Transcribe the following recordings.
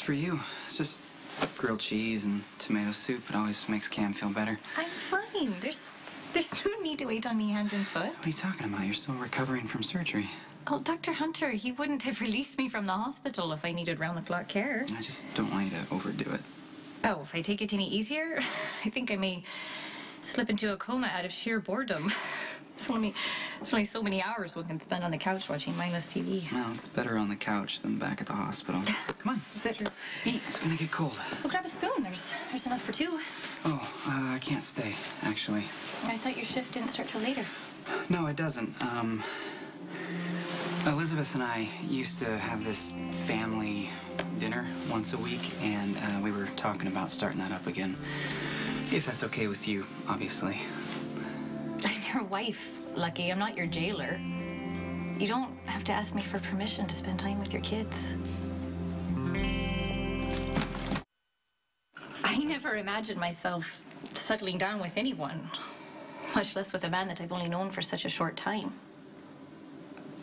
for you. It's just grilled cheese and tomato soup. It always makes Cam feel better. I'm fine. There's no need to wait on me hand and foot. What are you talking about? You're still recovering from surgery. Oh, Dr. Hunter, he wouldn't have released me from the hospital if I needed round-the-clock care. I just don't want you to overdo it. Oh, if I take it any easier, I think I may slip into a coma out of sheer boredom. It's only so many hours one can spend on the couch watching mindless TV. Well, it's better on the couch than back at the hospital. Come on, sit. Eat. It's gonna get cold. Well, grab a spoon. There's enough for two. Oh, I can't stay, actually. I thought your shift didn't start till later. No, it doesn't. Elizabeth and I used to have this family dinner once a week, and we were talking about starting that up again. If that's okay with you, obviously. I'm your wife, Lucky. I'm not your jailer. You don't have to ask me for permission to spend time with your kids. I never imagined myself settling down with anyone, much less with a man that I've only known for such a short time.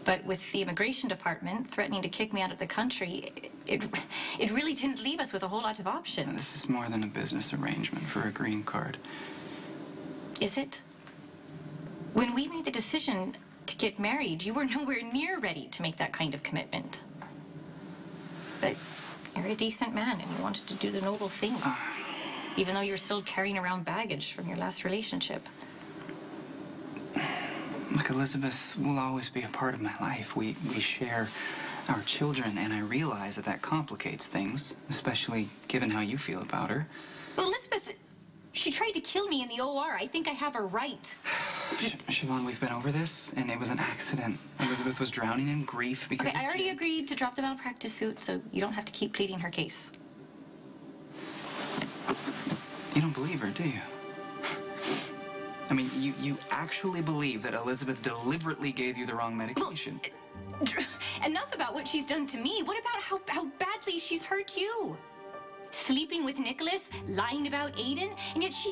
But with the immigration department threatening to kick me out of the country, it really didn't leave us with a whole lot of options. This is more than a business arrangement for a green card. Is it? When we made the decision to get married, you were nowhere near ready to make that kind of commitment. But you're a decent man and you wanted to do the noble thing, even though you're still carrying around baggage from your last relationship. Look, Elizabeth will always be a part of my life. We share our children, and I realize that complicates things, especially given how you feel about her. Well, Elizabeth, she tried to kill me in the OR. I think I have a right. Siobhan, we've been over this, and it was an accident. Elizabeth was drowning in grief because... Okay, I already agreed to drop the malpractice suit, so you don't have to keep pleading her case. You don't believe her, do you? I mean, you actually believe that Elizabeth deliberately gave you the wrong medication? Well, enough about what she's done to me. What about how badly she's hurt you? Sleeping with Nicholas, lying about Aiden, and yet she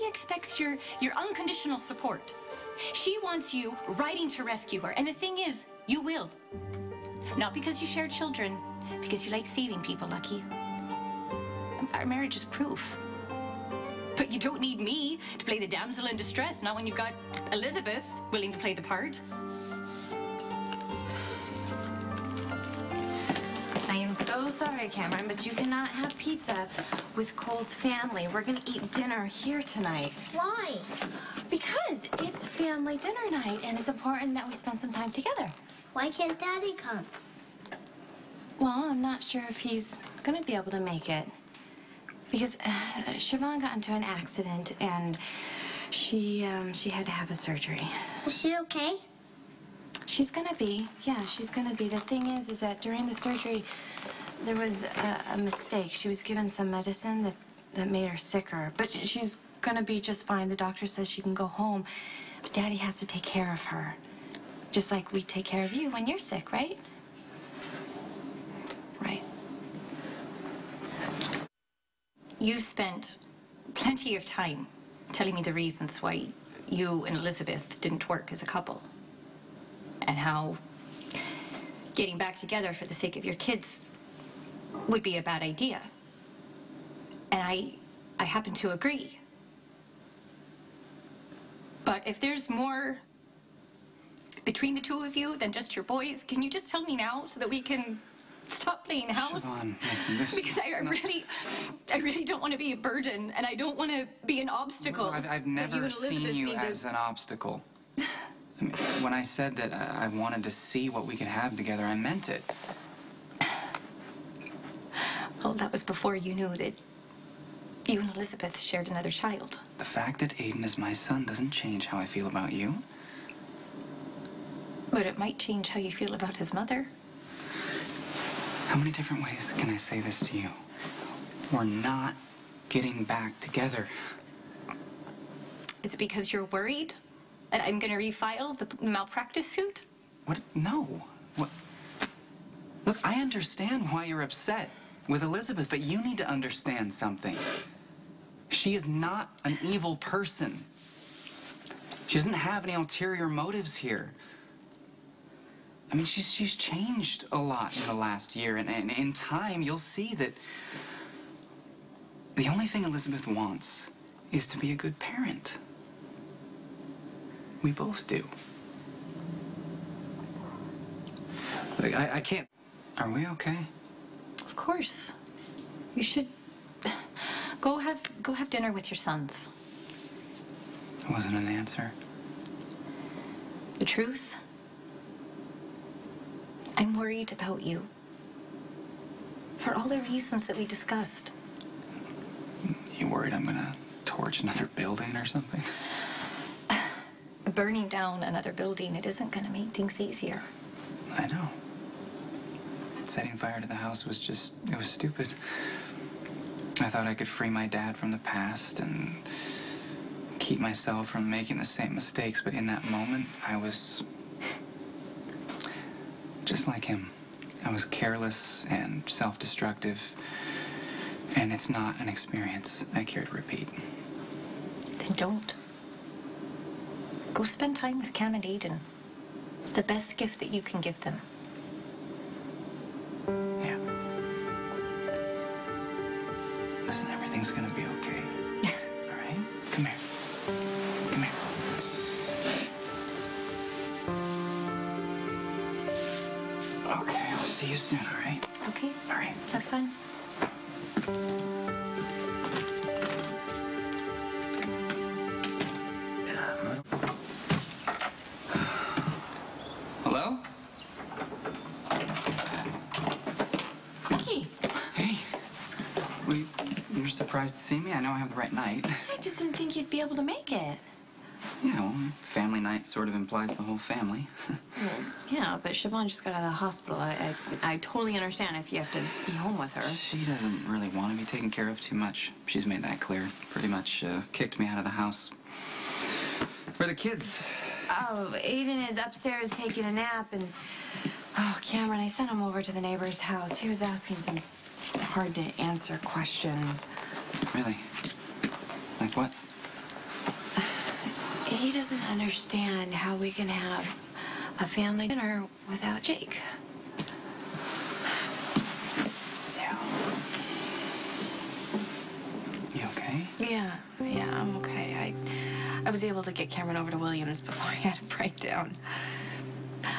expects your unconditional support. She wants you riding to rescue her, and the thing is, you will. Not because you share children, because you like saving people, Lucky. Our marriage is proof. But you don't need me to play the damsel in distress, not when you've got Elizabeth willing to play the part. I am so sorry, Cameron, but you cannot have pizza with Cole's family. We're gonna eat dinner here tonight. Why? Because it's family dinner night, and it's important that we spend some time together. Why can't Daddy come? Well, I'm not sure if he's gonna be able to make it. Because Siobhan got into an accident, and she had to have a surgery. Is she okay? She's gonna be, yeah, she's gonna be. The thing is that during the surgery, there was a mistake. She was given some medicine that made her sicker, but she's gonna be just fine. The doctor says she can go home, but Daddy has to take care of her. Just like we take care of you when you're sick, right? Right. You spent plenty of time telling me the reasons why you and Elizabeth didn't work as a couple. And how getting back together for the sake of your kids would be a bad idea. And I happen to agree. But if there's more between the two of you than just your boys, can you just tell me now so that we can stop playing house? Siobhan, listen, because I really don't want to be a burden, and I don't want to be an obstacle. Well, I've never seen you as an obstacle. I mean, when I said that I wanted to see what we could have together, I meant it. Well, that was before you knew that you and Elizabeth shared another child. The fact that Aiden is my son doesn't change how I feel about you. But it might change how you feel about his mother. How many different ways can I say this to you? We're not getting back together. Is it because you're worried that I'm going to refile the malpractice suit? What? No. What? Look, I understand why you're upset with Elizabeth, but you need to understand something. She is not an evil person. She doesn't have any ulterior motives here. I mean, she's changed a lot in the last year, and in time, you'll see that the only thing Elizabeth wants is to be a good parent. We both do. Look, I can't. Are we okay? Of course. You should go have dinner with your sons. It wasn't an answer. The truth? I'm worried about you. For all the reasons that we discussed. You worried I'm gonna torch another building or something? Burning down another building, it isn't gonna make things easier. I know. Setting fire to the house was just, it was stupid. I thought I could free my dad from the past and keep myself from making the same mistakes, but in that moment, I was just like him. I was careless and self-destructive, and it's not an experience I care to repeat. Then don't. Go spend time with Cam and Aiden. It's the best gift that you can give them. Yeah. Listen, everything's gonna be okay. All right? Come here. Come here. Okay, I'll see you soon, all right? Okay? All right. Have fun. Hello? Vicky, Hey. You're surprised to see me? I know I have the right night. I just didn't think you'd be able to make it. Yeah, well, family night sort of implies the whole family. Yeah, but Siobhan just got out of the hospital. I totally understand if you have to be home with her. She doesn't really want to be taken care of too much. She's made that clear. Pretty much kicked me out of the house. Where are the kids? Oh, Aiden is upstairs taking a nap, and oh, Cameron, I sent him over to the neighbor's house. He was asking some hard-to-answer questions. Really? Like what? He doesn't understand how we can have a family dinner without Jake. Yeah. You okay? Yeah, I'm okay. I was able to get Cameron over to Williams before he had a breakdown.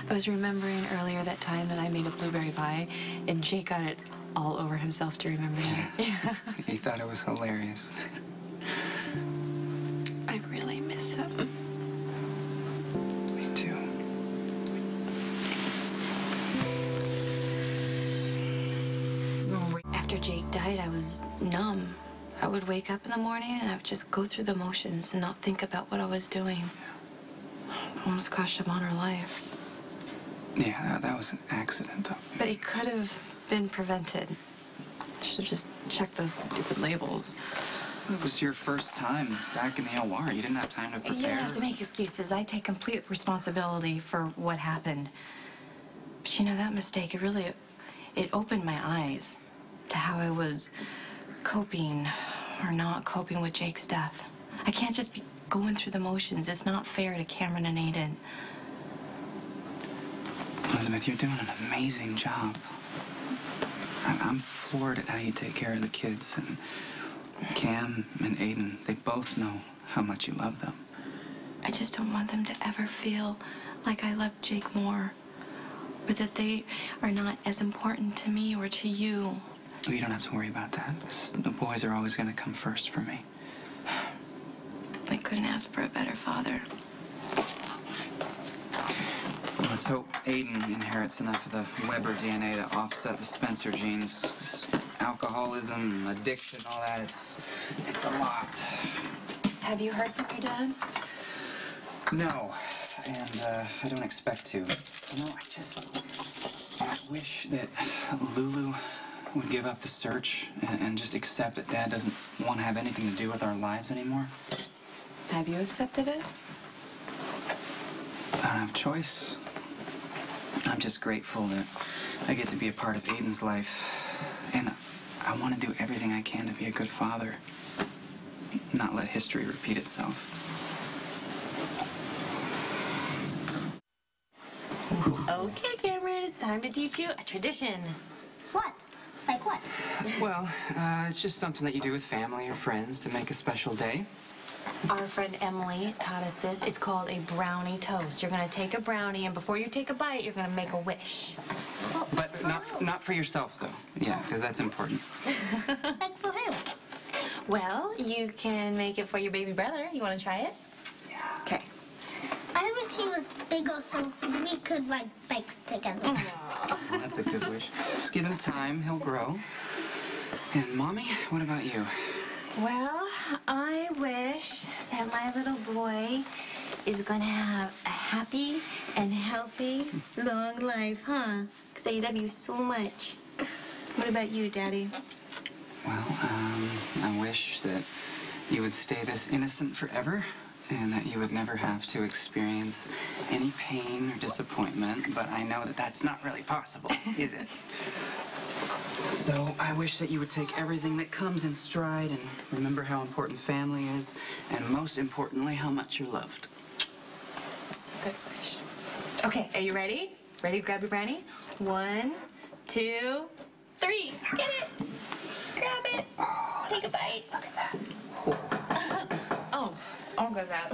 I was remembering earlier that time that I made a blueberry pie, and Jake got it all over himself to remember it. Yeah. He thought it was hilarious. I really miss him. Me too. After Jake died, I was numb. I would wake up in the morning and I would just go through the motions and not think about what I was doing. Almost cost Siobhan her life. Yeah, that was an accident. But it could have been prevented. I should have just checked those stupid labels. It was your first time back in the OR. You didn't have time to prepare. You don't have to make excuses. I take complete responsibility for what happened. But you know, that mistake, it opened my eyes to how I was coping or not coping with Jake's death. I can't just be going through the motions. It's not fair to Cameron and Aiden. Elizabeth, you're doing an amazing job. I'm floored at how you take care of the kids. And Cam and Aiden, they both know how much you love them. I just don't want them to ever feel like I love Jake more, or that they are not as important to me or to you. You don't have to worry about that, 'cause the boys are always going to come first for me. I couldn't ask for a better father. Well, let's hope Aiden inherits enough of the Weber DNA to offset the Spencer genes. 'Cause alcoholism, addiction, all that, it's a lot. Have you heard from your dad? No, and I don't expect to. You know, I wish that Lulu would give up the search and just accept that Dad doesn't want to have anything to do with our lives anymore. Have you accepted it? I don't have a choice. I'm just grateful that I get to be a part of Aiden's life. And I want to do everything I can to be a good father. Not let history repeat itself. Ooh. Okay, Cameron, it's time to teach you a tradition. What? Like what? Well, it's just something that you do with family or friends to make a special day. Our friend Emily taught us this. It's called a brownie toast. You're gonna take a brownie, and before you take a bite, you're gonna make a wish. But not for yourself, though. Yeah, because that's important. Like for who? Well, you can make it for your baby brother. You wanna try it? Yeah. Okay. I wish he was bigger so we could ride bikes together. Well, that's a good wish. Just give him time. He'll grow. And, Mommy, what about you? Well, I wish that my little boy is gonna have a happy and healthy, long life, huh? Because I love you so much. What about you, Daddy? Well, I wish that you would stay this innocent forever and that you would never have to experience any pain or disappointment, but I know that that's not really possible, is it? So I wish that you would take everything that comes in stride and remember how important family is, and most importantly, how much you're loved. That's a good wish. Okay, are you ready? Ready to grab your brownie? 1, 2, 3. Get it! Grab it! Take a bite. Look at that. Oh, all goes out.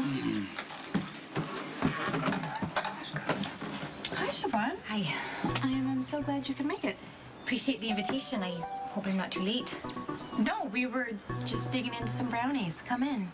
Hi, Siobhan. Hi. I'm so glad you could make it. Appreciate the invitation. I hope I'm not too late. No, we were just digging into some brownies. Come in.